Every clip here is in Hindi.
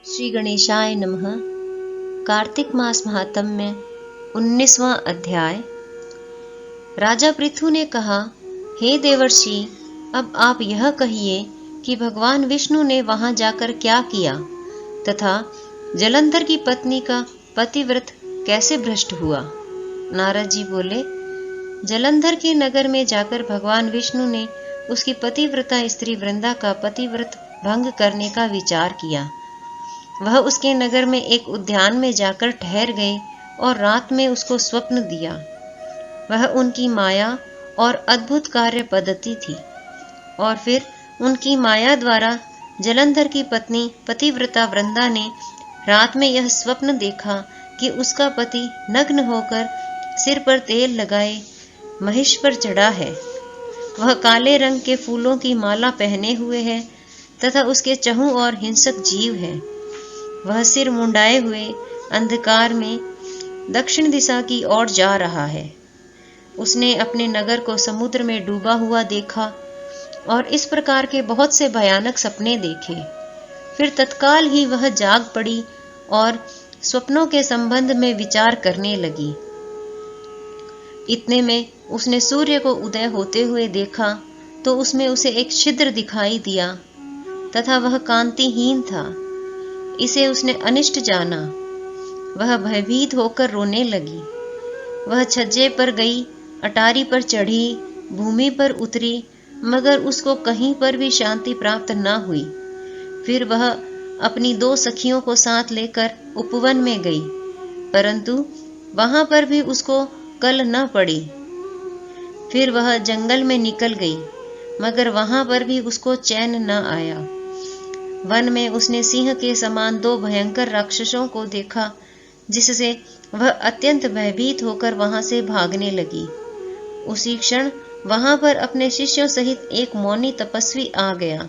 श्री गणेशाय नमः। कार्तिक मास महात्म्य 19वां अध्याय। राजा पृथु ने कहा, हे देवर्षि, अब आप यह कहिए कि भगवान विष्णु ने वहां जाकर क्या किया तथा जलंधर की पत्नी का पतिव्रत कैसे भ्रष्ट हुआ। नारद जी बोले, जलंधर के नगर में जाकर भगवान विष्णु ने उसकी पतिव्रता स्त्री वृंदा का पतिव्रत भंग करने का विचार किया। वह उसके नगर में एक उद्यान में जाकर ठहर गए और रात में उसको स्वप्न दिया। वह उनकी माया और अद्भुत कार्य पद्धति थी। और फिर उनकी माया द्वारा जलंधर की पत्नी पतिव्रता वृंदा ने रात में यह स्वप्न देखा कि उसका पति नग्न होकर सिर पर तेल लगाए महिष पर चढ़ा है। वह काले रंग के फूलों की माला पहने हुए है तथा उसके चहुं और हिंसक जीव है। वह सिर मुंडाए हुए अंधकार में दक्षिण दिशा की ओर जा रहा है। उसने अपने नगर को समुद्र में डूबा हुआ देखा और इस प्रकार के बहुत से भयानक सपने देखे। फिर तत्काल ही वह जाग पड़ी और स्वप्नों के संबंध में विचार करने लगी। इतने में उसने सूर्य को उदय होते हुए देखा तो उसमें उसे एक छिद्र दिखाई दिया तथा वह कांतिहीन था। इसे उसने अनिष्ट जाना। वह भयभीत होकर रोने लगी। वह छज्जे पर गई, अटारी पर चढ़ी, भूमि पर उतरी, मगर उसको कहीं पर भी शांति प्राप्त न हुई। फिर वह अपनी 2 सखियों को साथ लेकर उपवन में गई, परंतु वहां पर भी उसको कल न पड़ी। फिर वह जंगल में निकल गई, मगर वहां पर भी उसको चैन न आया। वन में उसने सिंह के समान 2 भयंकर राक्षसों को देखा, जिससे वह अत्यंत भयभीत होकर वहां से भागने लगी। उसी क्षण वहां पर अपने शिष्यों सहित एक मौनी तपस्वी आ गया।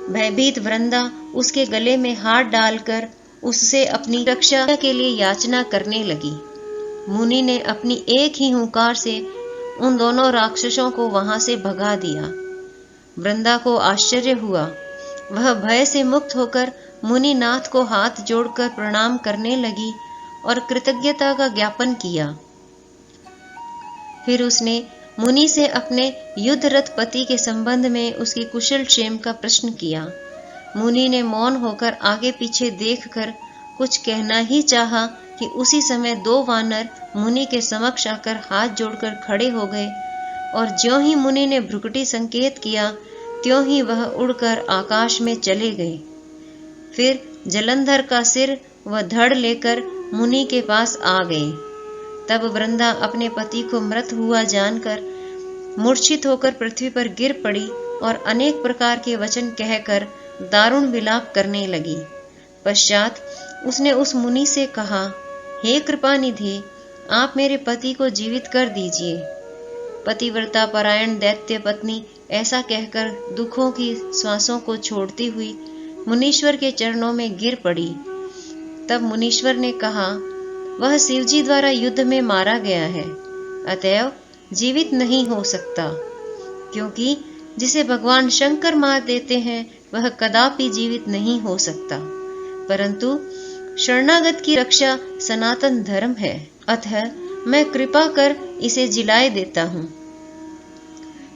भयभीत वृंदा उसके गले में हाथ डालकर उससे अपनी रक्षा के लिए याचना करने लगी। मुनि ने अपनी एक ही हुंकार से उन दोनों राक्षसों को वहां से भगा दिया। वृंदा को आश्चर्य हुआ। वह भय से मुक्त होकर मुनिनाथ को हाथ जोड़कर प्रणाम करने लगी और कृतज्ञता का ज्ञापन किया। फिर उसने मुनि से अपने युद्धरत पति के संबंध में उसकी कुशल क्षेम का प्रश्न किया। मुनि ने मौन होकर आगे पीछे देखकर कुछ कहना ही चाहा कि उसी समय 2 वानर मुनि के समक्ष आकर हाथ जोड़कर खड़े हो गए और ज्यों ही मुनि ने भ्रुकुटी संकेत किया त्यों ही वह उड़कर आकाश में चले गए। फिर जलंधर का सिर व धड़ लेकर मुनि के पास आ गए। तब वृंदा अपने पति को मृत हुआ जानकर मूर्छित होकर पृथ्वी पर गिर पड़ी और अनेक प्रकार के वचन कहकर दारुण विलाप करने लगी। पश्चात उसने उस मुनि से कहा, हे कृपानिधि, आप मेरे पति को जीवित कर दीजिए। पतिव्रता परायण दैत्य पत्नी ऐसा कहकर दुखों की श्वासों को छोड़ती हुई मुनीश्वर के चरणों में गिर पड़ी। तब मुनीश्वर ने कहा, वह शिवजी द्वारा युद्ध में मारा गया है, अतएव जीवित नहीं हो सकता, क्योंकि जिसे भगवान शंकर मार देते हैं वह कदापि जीवित नहीं हो सकता। परंतु शरणागत की रक्षा सनातन धर्म है, अतः मैं कृपा कर इसे जिलाए देता हूँ।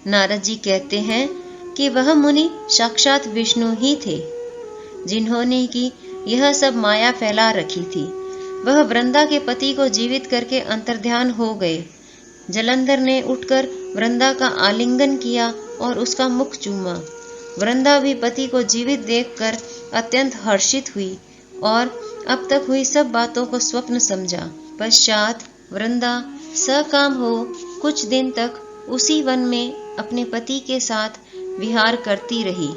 नारद जी कहते हैं कि वह मुनि साक्षात विष्णु ही थे, जिन्होंने की यह सब माया फैला रखी थी। वह वृंदा के पति को जीवित करके अंतर्ध्यान हो गए। जलंधर ने उठकर वृंदा का आलिंगन किया और उसका मुख चूमा। वृंदा भी पति को जीवित देखकर अत्यंत हर्षित हुई और अब तक हुई सब बातों को स्वप्न समझा। पश्चात वृंदा सकाम हो कुछ दिन तक उसी वन में अपने पति के साथ विहार करती रही।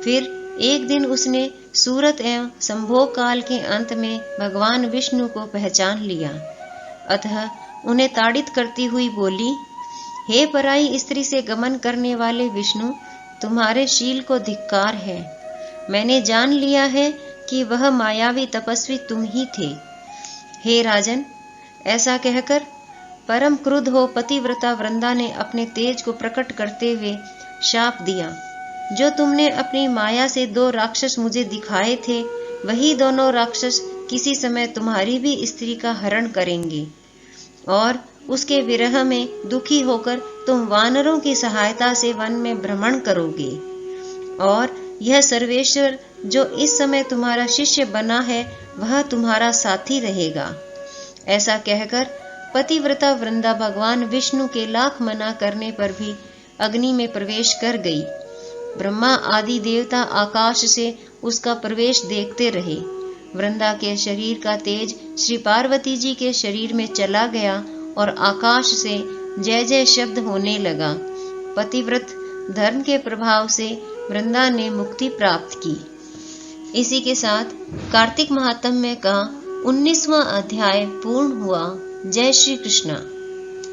फिर एक दिन उसने सूरत एवं संभोग काल के अंत में भगवान विष्णु को पहचान लिया। अतः उन्हें ताड़ित करती हुई बोली, हे पराई स्त्री से गमन करने वाले विष्णु, तुम्हारे शील को धिक्कार है। मैंने जान लिया है कि वह मायावी तपस्वी तुम ही थे। हे राजन, ऐसा कहकर परम क्रुद्ध हो पतिव्रता वृंदा ने अपने तेज को प्रकट करते हुए शाप दिया। जो तुमने अपनी माया से 2 राक्षस मुझे दिखाए थे, वही दोनों राक्षस किसी समय तुम्हारी भी स्त्री का हरण करेंगे और उसके विरह में दुखी होकर तुम वानरों की सहायता से वन में भ्रमण करोगे। और यह सर्वेश्वर जो इस समय तुम्हारा शिष्य बना है, वह तुम्हारा साथी रहेगा। ऐसा कहकर पतिव्रता वृंदा भगवान विष्णु के लाख मना करने पर भी अग्नि में प्रवेश कर गई। ब्रह्मा आदि देवता आकाश से उसका प्रवेश देखते रहे। वृंदा के शरीर का तेज श्री पार्वती जी के शरीर में चला गया और आकाश से जय जय शब्द होने लगा। पतिव्रत धर्म के प्रभाव से वृंदा ने मुक्ति प्राप्त की। इसी के साथ कार्तिक महात्म्य का 19वां अध्याय पूर्ण हुआ। जय श्री कृष्ण।